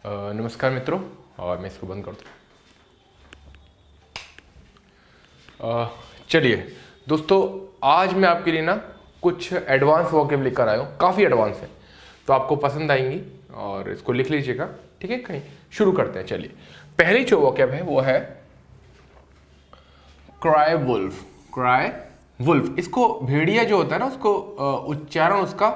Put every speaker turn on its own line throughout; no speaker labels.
नमस्कार मित्रों, और मैं इसको बंद कर दूँ। चलिए दोस्तों, आज मैं आपके लिए ना कुछ एडवांस वोकैब लेकर आया हूँ, काफ़ी एडवांस है, तो आपको पसंद आएंगी और इसको लिख लीजिएगा, ठीक है। कहीं शुरू करते हैं। चलिए, पहली जो वोकैब है वो है क्राई वुल्फ। क्राई वुल्फ, इसको भेड़िया जो होता है ना, उसको उच्चारण उसका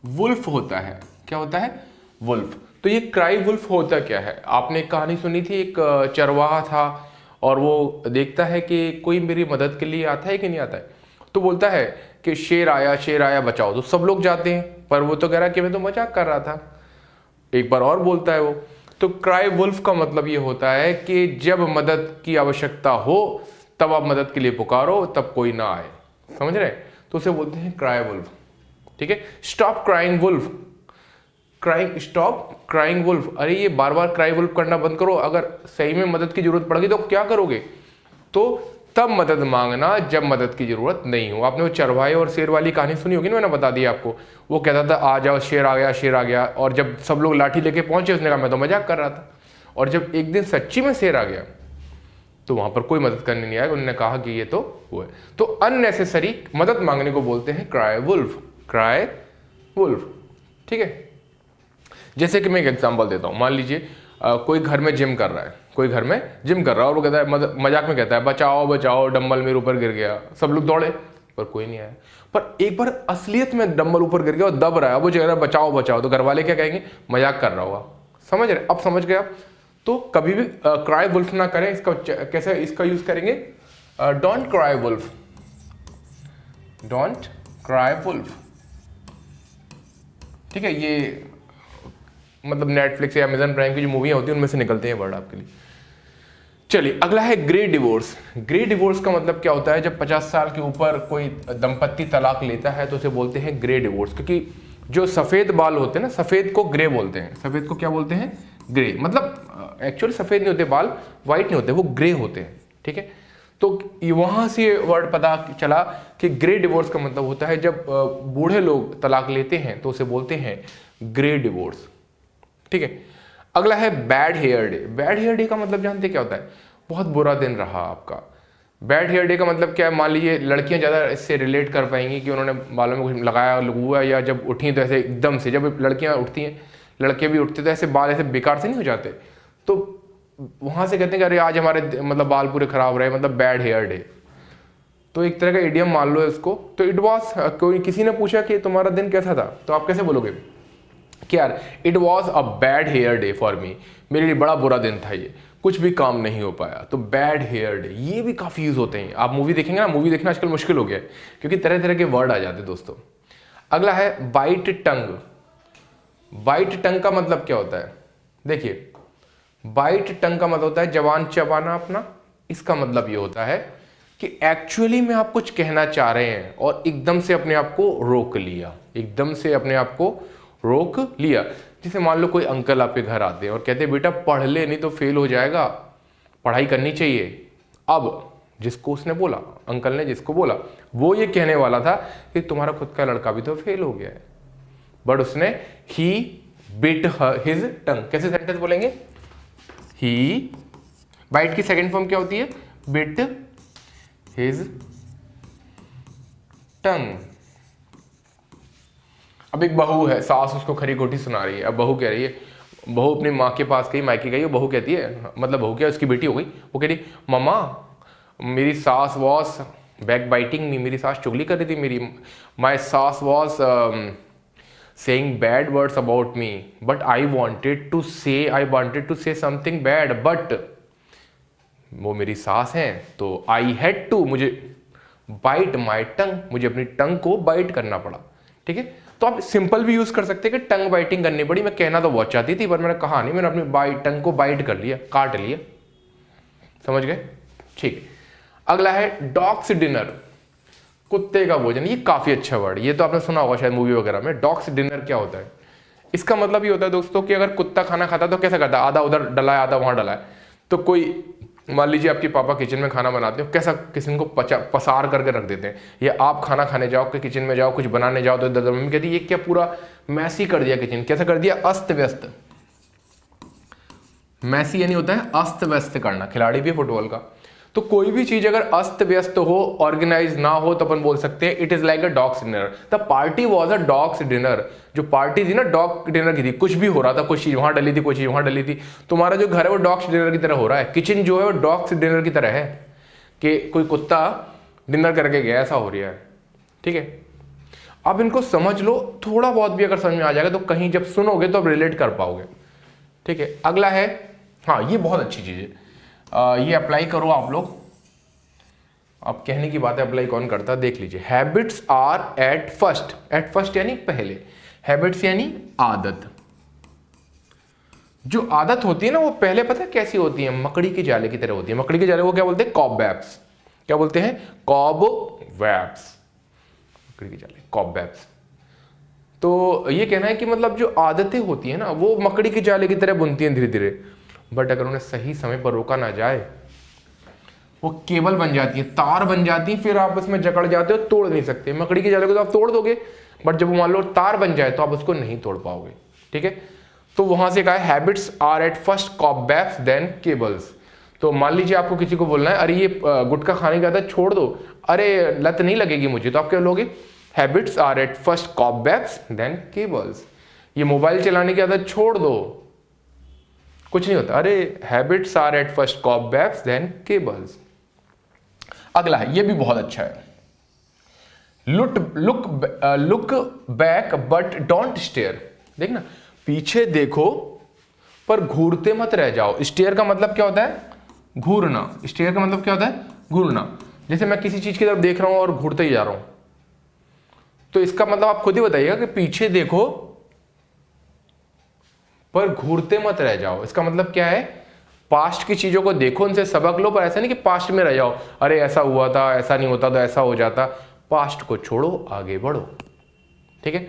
वुल्फ होता है। क्या होता है? वुल्फ। तो ये क्राई वुल्फ होता क्या है? आपने एक कहानी सुनी थी, एक चरवाहा था और वो देखता है कि कोई मेरी मदद के लिए आता है कि नहीं आता है, तो बोलता है कि शेर आया बचाओ। तो सब लोग जाते हैं, पर वो तो कह रहा है कि मैं तो मजाक कर रहा था। एक बार और बोलता है वो। तो क्राई वुल्फ का मतलब ये होता है कि जब मदद की आवश्यकता हो तब आप मदद के लिए पुकारो, तब कोई ना आए। समझ रहे? तो उसे बोलते हैं क्राई वुल्फ, ठीक है। Stop crying wolf, crying, stop crying wolf. अरे ये बार बार क्राई वुल्फ करना बंद करो। अगर सही में मदद की जरूरत पड़ेगी तो क्या करोगे? तो तब मदद मांगना जब मदद की जरूरत नहीं हो। आपने वो चरवाहे और शेर वाली कहानी सुनी होगी ना, मैंने बता दिया आपको। वो कहता था आ जाओ, शेर आ गया, शेर आ गया, और जब सब लोग लाठी लेके पहुंचे उसने कहा मैं तो मजाक कर रहा था। और जब एक दिन सच्ची में शेर आ गया तो वहां पर कोई मदद करने नहीं आया, उन्होंने कहा कि ये तो वो है। तो अननेसेसरी मदद मांगने को बोलते हैं क्राई वुल्फ। क्राई वुल्फ, ठीक है। जैसे कि मैं एक एग्जांपल देता हूँ। मान लीजिए कोई घर में जिम कर रहा है, कोई घर में जिम कर रहा है और वो कहता है, मजाक में कहता है बचाओ बचाओ, डंबल मेरे ऊपर गिर गया। सब लोग दौड़े पर कोई नहीं आया। पर एक बार असलियत में डंबल ऊपर गिर गया और दब रहा है, वो कह रहा है बचाओ बचाओ, तो घर वाले क्या कहेंगे? मजाक कर रहा होगा। समझ रहे? अब समझ गया। तो कभी भी क्राई वुल्फ ना करें। इसका कैसे इसका यूज करेंगे? Don't cry wolf, don't cry wolf, ठीक है। ये मतलब नेटफ्लिक्स या अमेजन प्राइम की जो मूवियाँ होती हैं उनमें से निकलते हैं वर्ड आपके लिए। चलिए, अगला है ग्रे डिवोर्स। ग्रे डिवोर्स का मतलब क्या होता है? जब 50 साल के ऊपर कोई दंपत्ति तलाक लेता है तो उसे बोलते हैं ग्रे डिवोर्स। क्योंकि जो सफ़ेद बाल होते हैं ना, सफ़ेद को ग्रे बोलते हैं। सफ़ेद को क्या बोलते हैं? ग्रे। मतलब एक्चुअली सफ़ेद नहीं होते बाल, वाइट नहीं होते, वो ग्रे होते हैं, ठीक है। तो वहाँ से वर्ड पता चला कि ग्रे डिवोर्स का मतलब होता है जब बूढ़े लोग तलाक लेते हैं तो उसे बोलते हैं ग्रे डिवोर्स, ठीक है। अगला है bad hair day. Bad hair day का मतलब जानते क्या होता है? बहुत बुरा दिन रहा आपका। बैड हेयर डे का मतलब क्या है? मान लीजिए लड़कियां ज़्यादा इससे रिलेट कर पाएंगी कि उन्होंने बालों में कुछ लगाया हुआ, या जब उठी तो ऐसे एकदम से, जब लड़कियां उठती हैं, लड़के भी उठते तो ऐसे बाल ऐसे बेकार से नहीं हो जाते, तो वहाँ से कहते हैं कि अरे आज हमारे मतलब बाल पूरे खराब रहे, मतलब बैड हेयर डे। तो एक तरह का इडियम मान लो इसको। तो इट वॉज, कोई किसी ने पूछा कि तुम्हारा दिन कैसा था, तो आप कैसे बोलोगे कि यार it was a bad hair day for me, मेरे लिए बड़ा बुरा दिन था, ये कुछ भी काम नहीं हो पाया। तो बैड हेयर डे, ये भी काफ़ी यूज़ होते हैं। आप मूवी देखेंगे ना, मूवी देखना आजकल मुश्किल हो गया है क्योंकि तरह तरह के वर्ड आ जाते हैं दोस्तों। अगला है बाइट टंग। बाइट टंग का मतलब क्या होता है? देखिए, बाइट टंग का मतलब होता है जबान चबाना अपना। इसका मतलब ये होता है कि एक्चुअली में आप कुछ कहना चाह रहे हैं और एकदम से अपने आप को रोक लिया, एकदम से अपने आप को रोक लिया। जैसे मान लो कोई अंकल आपके घर आते हैं और कहते हैं बेटा पढ़ ले नहीं तो फेल हो जाएगा, पढ़ाई करनी चाहिए। अब जिसको उसने बोला, अंकल ने जिसको बोला, वो ये कहने वाला था कि तुम्हारा खुद का लड़का भी तो फेल हो गया है, बट उसने ही बिट हिज टंग। कैसे सेंटेंस बोलेंगे? ही, बाइट की सेकंड फॉर्म क्या होती है? बिट हिज टंग। अब एक बहू है, सास उसको खरी खोटी सुना रही है। अब बहू कह रही है, बहू अपनी माँ के पास गई, मायके गई, बहू कहती है, मतलब बहू क्या, उसकी बेटी हो गई, वो कह रही मम्मा मेरी सास वॉज बैक बाइटिंग मी, मेरी सास चुगली कर रही थी मेरी, माई सास was saying bad words about me, but I wanted to say something bad, but वो मेरी सास हैं तो I had to, मुझे bite my tongue, मुझे अपनी टंग को बाइट करना पड़ा, ठीक है। तो आप सिंपल भी यूज कर सकते हैं कि टंग बाइटिंग करनी पड़ी। मैं कहना तो बहुत चाहती थी पर मैंने कहा नहीं, मैंने अपनी टंग को बाइट कर लिया, काट लिया। समझ गए? ठीक। अगला है डॉग्स डिनर, कुत्ते का भोजन। ये काफ़ी अच्छा वर्ड, ये तो आपने सुना होगा शायद मूवी वगैरह में। डॉग्स डिनर क्या होता है? इसका मतलब ये होता है दोस्तों कि अगर कुत्ता खाना खाता है तो कैसा करता है? आधा उधर डला है, आधा वहाँ डला है। तो कोई, मान लीजिए आपके पापा किचन में खाना बनाते हो, कैसा किचन को पसार करके रख देते हैं, या आप खाना खाने जाओ कि किचन में जाओ, कुछ बनाने जाओ तो इधर मम्मी कहती है ये क्या पूरा मैसी कर दिया किचन, कैसा कर दिया? अस्त व्यस्त। मैसी यानी होता है अस्त व्यस्त करना, खिलाड़ी भी है फुटबॉल का। तो कोई भी चीज अगर अस्त व्यस्त हो, ऑर्गेनाइज ना हो, तो अपन बोल सकते हैं it is like a dogs dinner. The party was a dogs dinner. जो पार्टी थी ना डॉग डिनर की थी, कुछ भी हो रहा था, कुछ चीज वहां डली थी, कुछ चीज वहां डली थी। तुम्हारा जो घर है वो डॉग्स डिनर की तरह हो रहा है, किचन जो है वो डॉग्स डिनर की तरह है कि कोई कुत्ता डिनर करके गया, ऐसा हो रहा है। ठीक है, अब इनको समझ लो, थोड़ा बहुत भी अगर समझ में आ जाएगा तो कहीं जब सुनोगे तो अब रिलेट कर पाओगे। ठीक है, अगला है, हाँ ये बहुत अच्छी चीज है, ये अप्लाई करो आप लोग। अब कहने की बात है, अप्लाई कौन करता है देख लीजिए। Habits are at first, at first यानी पहले, हैबिट्स यानी आदत। जो आदत होती है ना वो पहले पता है कैसी होती है, मकड़ी के जाले की तरह होती है। मकड़ी के जाले को क्या बोलते हैं, कॉबवेब्स। क्या बोलते हैं, कॉबवेब्स, मकड़ी के जाले, कॉबवेब्स। तो ये कहना है कि मतलब जो आदतें होती है ना वो मकड़ी के जाले की तरह बुनती हैं धीरे धीरे, बट अगर उन्हें सही समय पर रोका ना जाए वो केबल बन जाती है, तार बन जाती है, फिर आप उसमें जकड़ जाते हो, तोड़ नहीं सकते। मकड़ी के जाले को तो आप तोड़ दोगे, बट जब मान लो तार बन जाए तो आप उसको नहीं तोड़ पाओगे। ठीक है, तो वहां से कहा है habits are at first cobwebs then cables. तो मान लीजिए आपको किसी को बोलना है अरे ये गुटखा खाने की आदत छोड़ दो, अरे लत नहीं लगेगी मुझे, तो आप क्या बोलोगे, habits are at first cobwebs then cables. ये मोबाइल चलाने की आदत छोड़ दो, कुछ नहीं होता, अरे habits are at first cobwebs then cables. अगला है, ये भी बहुत अच्छा है, look back but don't stare. देखना, पीछे देखो पर घूरते मत रह जाओ। स्टेयर का मतलब क्या होता है, घूरना। स्टेयर का मतलब क्या होता है, घूरना। जैसे मैं किसी चीज की तरफ देख रहा हूं और घूरते ही जा रहा हूं, तो इसका मतलब आप खुद ही बताइएगा कि पीछे देखो पर घूरते मत रह जाओ। इसका मतलब क्या है, पास्ट की चीजों को देखो, उनसे सबक लो, पर ऐसा नहीं कि पास्ट में रह जाओ, अरे ऐसा हुआ था, ऐसा नहीं होता तो ऐसा हो जाता। पास्ट को छोड़ो, आगे बढ़ो। ठीक है,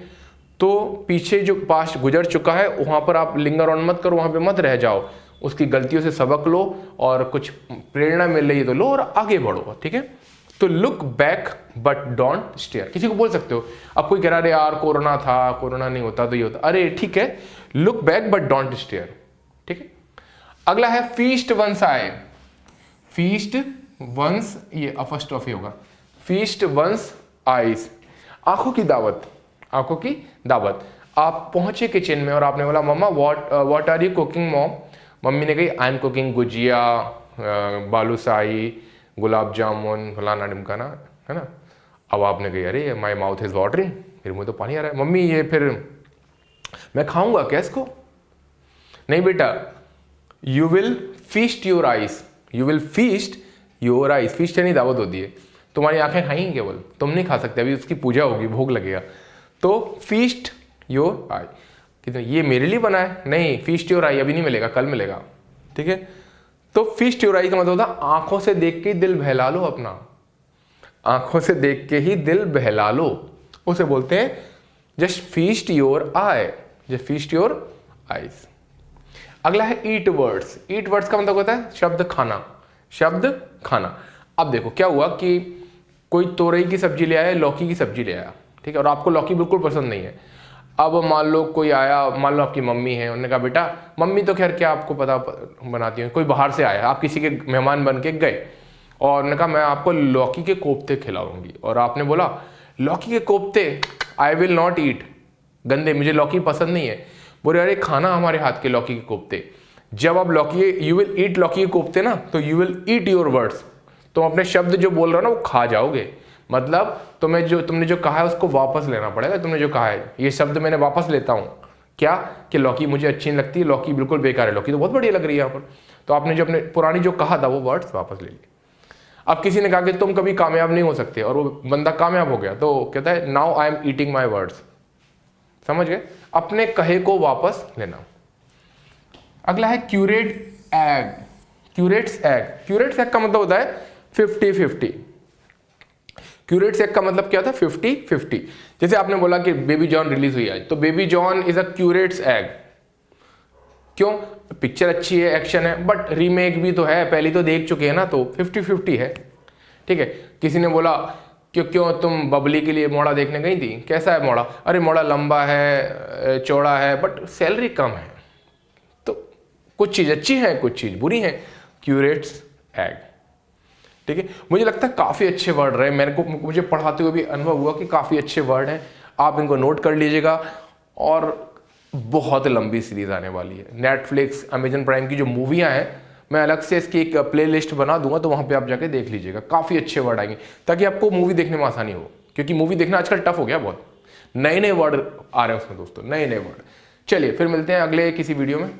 तो पीछे जो पास्ट गुजर चुका है वहां पर आप लिंगर ऑन मत करो, वहां पे मत रह जाओ, उसकी गलतियों से सबक लो और कुछ प्रेरणा मिल रही है तो लो और आगे बढ़ो। ठीक है, तो look back but don't stare. किसी को बोल सकते हो, अब कोई कह रहा है यार कोरोना था, कोरोना नहीं होता तो ये होता, अरे ठीक है, look back but don't stare. ठीक है, अगला है feast one's eyes. Feast one's, ये अपॉस्ट्रोफी होगा, फीस्ट वंस आइज, आंखों की दावत, आंखों की दावत। आप पहुंचे किचन में और आपने बोला mama what are you cooking mom. Mummy ने कही I am cooking gujiya, balushahi, gulab jamun, फलाना ढिमकाना, है ना। अब आपने कही अरे माई माउथ इज वाटरिंग, फिर मुझे तो पानी आ रहा है, मम्मी ये फिर मैं खाऊंगा क्या इसको। नहीं बेटा, you will feast your eyes, you will feast your eyes. Feast यानी दावत होती है, तुम्हारी आंखें खाएंगी केवल, तुम नहीं खा सकते, अभी उसकी पूजा होगी, भोग लगेगा। तो फीस्ट योर आई, कितने ये मेरे लिए बना है, नहीं फीस्ट योर आई अभी नहीं मिलेगा, कल मिलेगा। ठीक है, तो फीस्ट योर आई का मतलब होता है आंखों से देख के दिल बहला लो अपना, आंखों से देख के ही दिल बहला लो, उसे बोलते हैं just feast your I, just feast your eyes. अगला है ईट वर्ड्स। ईट वर्ड्स का मतलब होता है शब्द खाना, शब्द खाना। अब देखो क्या हुआ कि कोई तोरई की सब्जी ले आया, लौकी की सब्जी ले आया, ठीक है, और आपको लौकी बिल्कुल पसंद नहीं है। अब मान लो कोई आया, मान लो आपकी मम्मी है, उन्होंने कहा बेटा, मम्मी तो खैर क्या आपको पता बनाती है, कोई बाहर से आया, आप किसी के मेहमान बन के गए और उन्होंने कहा मैं आपको लौकी के कोफ्ते खिलाऊंगी, और आपने बोला लौकी के कोफ्ते आई विल नॉट ईट, गंदे, मुझे लौकी पसंद नहीं है। बोले अरे खाना हमारे हाथ के लौकी के कोफ्ते। जब आप लौकी, यू विल ईट लौकी के कोफ्ते ना, तो you will eat your words, तुम अपने शब्द जो बोल रहे हो ना वो खा जाओगे। मतलब तुमने जो कहा है उसको वापस लेना पड़ेगा। तुमने जो कहा है ये शब्द मैंने वापस लेता हूँ, क्या कि लौकी मुझे अच्छी नहीं लगती, लौकी बिल्कुल बेकार है, लौकी तो बहुत बढ़िया लग रही है यहाँ पर। तो आपने जो अपने पुरानी जो कहा था वो वर्ड्स वापस ले लिए। अब किसी ने कहा कि तुम कभी कामयाब नहीं हो सकते, और वो बंदा कामयाब हो गया, तो कहता है now I am eating my words. समझ गए, अपने कहे को वापस लेना। अगला है curate egg, curates egg. Curates egg का मतलब होता है 50-50। क्यूरेट्स एग का मतलब क्या होता है 50-50। जैसे आपने बोला कि बेबी जॉन रिलीज हुई आज, तो Baby John is a curate's egg. क्यों, पिक्चर अच्छी है, एक्शन है, बट रीमेक भी तो है, पहली तो देख चुके हैं ना, तो 50-50 है। ठीक है, किसी ने बोला क्यों तुम बबली के लिए मोड़ा देखने गई थी, कैसा है मोड़ा, अरे मोड़ा लंबा है, चौड़ा है, बट सैलरी कम है, तो कुछ चीज़ अच्छी है, कुछ चीज़ बुरी है। क्यूरेट्स एग, ठीक है। मुझे लगता है काफ़ी अच्छे वर्ड रहे, मुझे पढ़ाते हुए भी अनुभव हुआ कि काफ़ी अच्छे वर्ड हैं, आप इनको नोट कर लीजिएगा। और बहुत लंबी सीरीज आने वाली है। नेटफ्लिक्स, अमेजन प्राइम की जो मूवियाँ हैं, मैं अलग से इसकी एक प्लेलिस्ट बना दूंगा, तो वहाँ पे आप जाके देख लीजिएगा, काफ़ी अच्छे वर्ड आएंगे ताकि आपको मूवी देखने में आसानी हो, क्योंकि मूवी देखना आजकल टफ हो गया बहुत, नए नए वर्ड आ रहे हैं उसमें दोस्तों, नए नए वर्ड। चलिए फिर मिलते हैं अगले किसी वीडियो में।